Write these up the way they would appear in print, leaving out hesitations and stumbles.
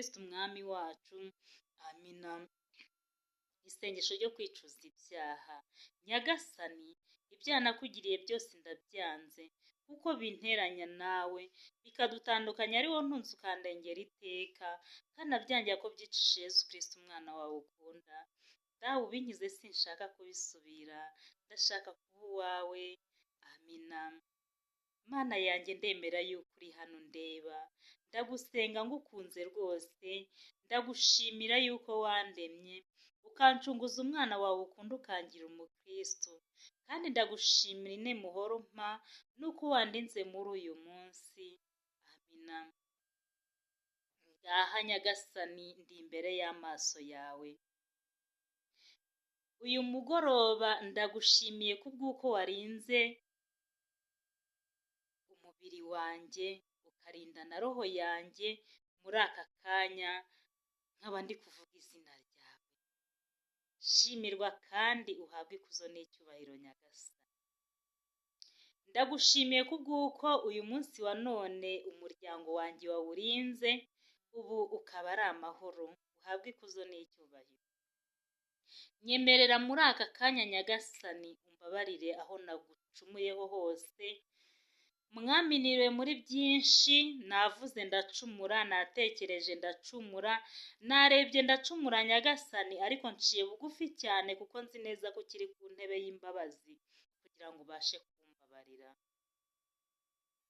Kristo umwami wacu. Amina. Isengesho ryo kwicuza ibyaha. Nyagasani, ibyaha nakugiriye byose ndabyanze, kuko binteranya nawe bikadutandukanya, ari wowe ntunze ukandengera iteka, kandi nabyangiye ko byicishije Yesu Kristo umwana wawe ukunda. Dawe ubinkize, sinshaka kubisubira, ndashaka kuba uwawe. Amina. Mana yanjye, ndemera yuko uri hano undeba, ndagusenga ngukunze rwose, ndagushimira yuko wandemye ukancunguza umwana wawe ukunda ukangira umukristo, kandi ndagushimira inemuhoro mpa nuko wandinze muri uyu munsi. Amina. Ngaha Nyagasani, ndi imbere y'amaso yawe uyu mugoroba, ndagushimiye kubw'uko warinze umubiri wanjye ukarinda na roho yanjye muri aka kanya nkaba ndi kuvuga izina ryawe. Shimirwa kandi uhabwe ikuzo n'icyubahiro Nyagasani. Ndagushimiye kubw'uko uyu munsi wa none umuryango wanjye wawurinze, ubu ukaba ari amahoro. Uhabwe ikuzo n'icyubahiro. Nyemerera muri aka kanya Nyagasani umbabarire aho nagucumuyeho hose. Mwami, niriwe muri byinshi, navuze ndacumura, natekereje ndacumura, narebye ndacumura Nyagasani, ariko nciye bugufi cyane kuko nzi neza ko ukiri ku ntebe y'imbabazi kugira ngo ubashe kumbabarira.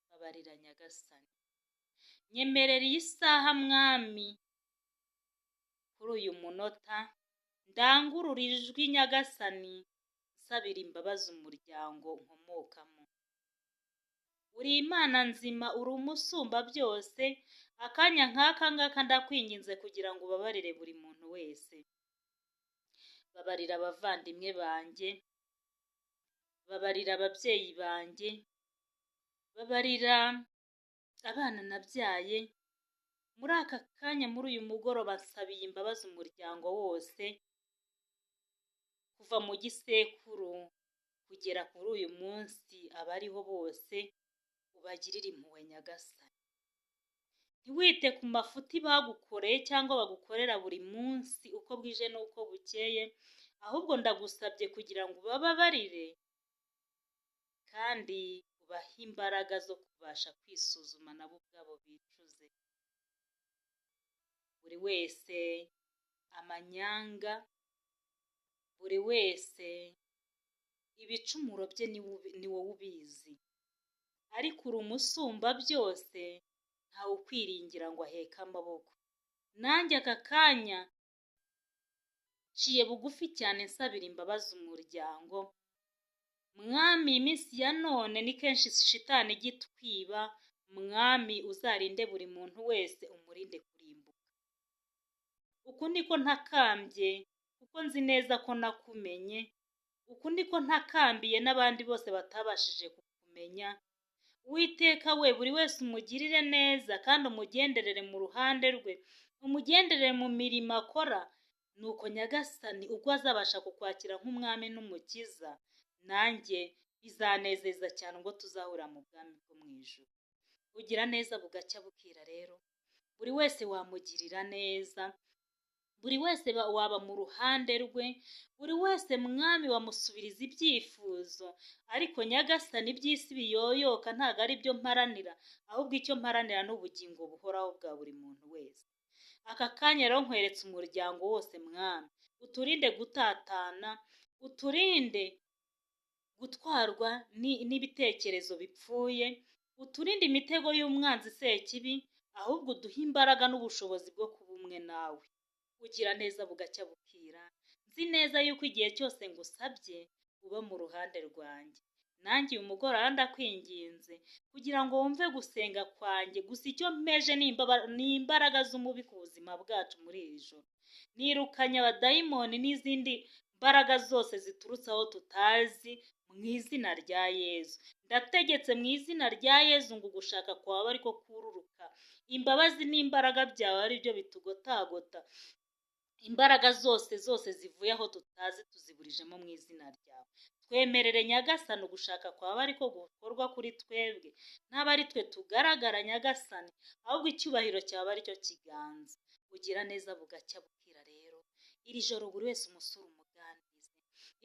Babarira Nyagasani. Nyemerera iyi saha Mwami, kuri uyu munota ndangurura ijwi Nyagasani nsabira imbabazi umuryango nkomokamo. Uri Imana nzima, uri umusumba byose. Akanya nk'aka ngaka ndakwinginze kugira ngo ubabarire buri muntu wese. Babarira abavandimwe banjye, babarira ababyeyi banjye, babarira abana nabyaye. Muri aka kanya, muri uyu mugoroba, nsabiye imbabazi umuryango wose, kuva mu gisekuru kugera kuri uyu munsi, abariho bose ubagirire impuhwe Nyagasani. Ntiwite ku mafuti bagukoreye cyangwa bagukorera buri munsi uko bwije n'uko bukeye, ahubwo ndagusabye kugira ngo ubababarire kandi ubahe imbaraga zo kubasha kwisuzuma nabo ubwabo bicuze. Buri wese amanyanga, buri wese ibicumuro bye ni wowe ubizi, ariko uri umusumba byose, ntawe ukwiringira ngo aheke amaboko. Nanjye aka kanya nciye bugufi cyane nsabira imbabazi umuryango. Mwami, iminsi ya none ni kenshi shitani igitwiba. Mwami, uzarinde buri muntu wese, umurinde kurimbuka. Uku niko ntakambye kuko nzi neza ko nakumenye. Uku niko ntakambiye n'abandi bose batabashije kukumenya. Uwiteka we, buri wese umugirire neza kandi umugenderere mu ruhande rwe, umugenderere mu mirimo akora, nuko Nyagasani ubwo azabasha kukwakira nk'umwami n'umukiza, nanjye bizanezeza cyane ubwo tuzahura mu bwami bwo mu ijuru. Ugira neza bugacya bukira rero, buri wese wamugirira neza, buri wese waba mu ruhande rwe, buri wese Mwami wamusubiriza ibyifuzo. Ariko Nyagasani, iby'isi biyoyoka ntabwo ari byo mparanira, ahubwo icyo mparanira ni ubugingo buhoraho bwa buri muntu wese. Aka kanya rero nkweretse umuryango wose Mwami, uturinde gutatana, uturinde gutwarwa n'ibitekerezo bipfuye, uturinde imitego y'umwanzi sekibi, ahubwo uduhe imbaraga n'ubushobozi bwo kuba umwe nawe. Ugira neza bugacya bukira. Nzi neza yuko igihe cyose ngusabye uba mu ruhande rwanjye. Nanjye uyu mugoroba ndakwinginze kugira ngo wumve gusenga kwanjye. Gusa icyo mpeje ni imbaraga z'umubi ku buzima bwacu muri iri joro. Nirukanye abadayimoni n'izindi mbaraga zose ziturutse aho tutazi mu izina rya Yezu. Ndategetse mu izina rya Yezu ngo ugushaka kwawe ariko kururuka. Imbabazi n'imbaraga byawe ari byo bitugotagota. Imbaraga zose zivuye aho tutazi tuziburijemo mu izina ryawe. Twemerere Nyagasani ugushaka kwawe ariko gukorwa kuri twebwe, ntabwo ari twe tugaragara Nyagasani, ahubwo icyubahiro cyawe ari cyo kiganza. ugira neza bugacya bukira. Rero iri joro buri wese umusura umuganirize,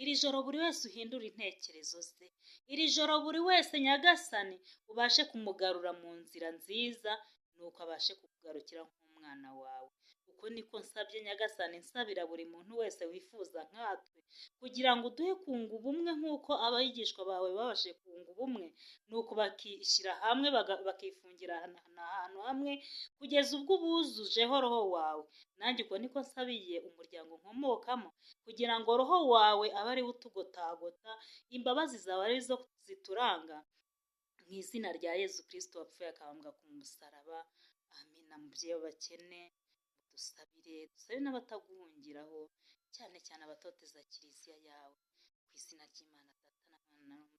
iri joro buri wese uhindura intekerezo ze, iri joro buri wese Nyagasani ubashe kumugarura mu nzira nziza, nuko abashe kukugarukira nk'umwana wawe. Uko niko nsabye Nyagasani, nsabira buri muntu wese wifuza nkatwe, kugira ngo uduhe kunga ubumwe nk'uko abigishwa bawe babashije kunga ubumwe, nuko bakishyira hamwe bakifungira ahantu hamwe kugeza ubwo ubuzujeho roho wawe. Nanjye uko niko nsabiye umuryango nkomokamo, kugira ngo roho wawe abe ari we utugotagota, imbabazi zawe ari zo zituranga, mu izina rya Yezu Kristo wapfuye akabambwa ku musaraba. Amina. Mubyeyi w'abakene, dusabire n'abataguhungiraho, cyane cyane abatoteza kiliziya yawe, ku izina ry'Imana Data na Mwana na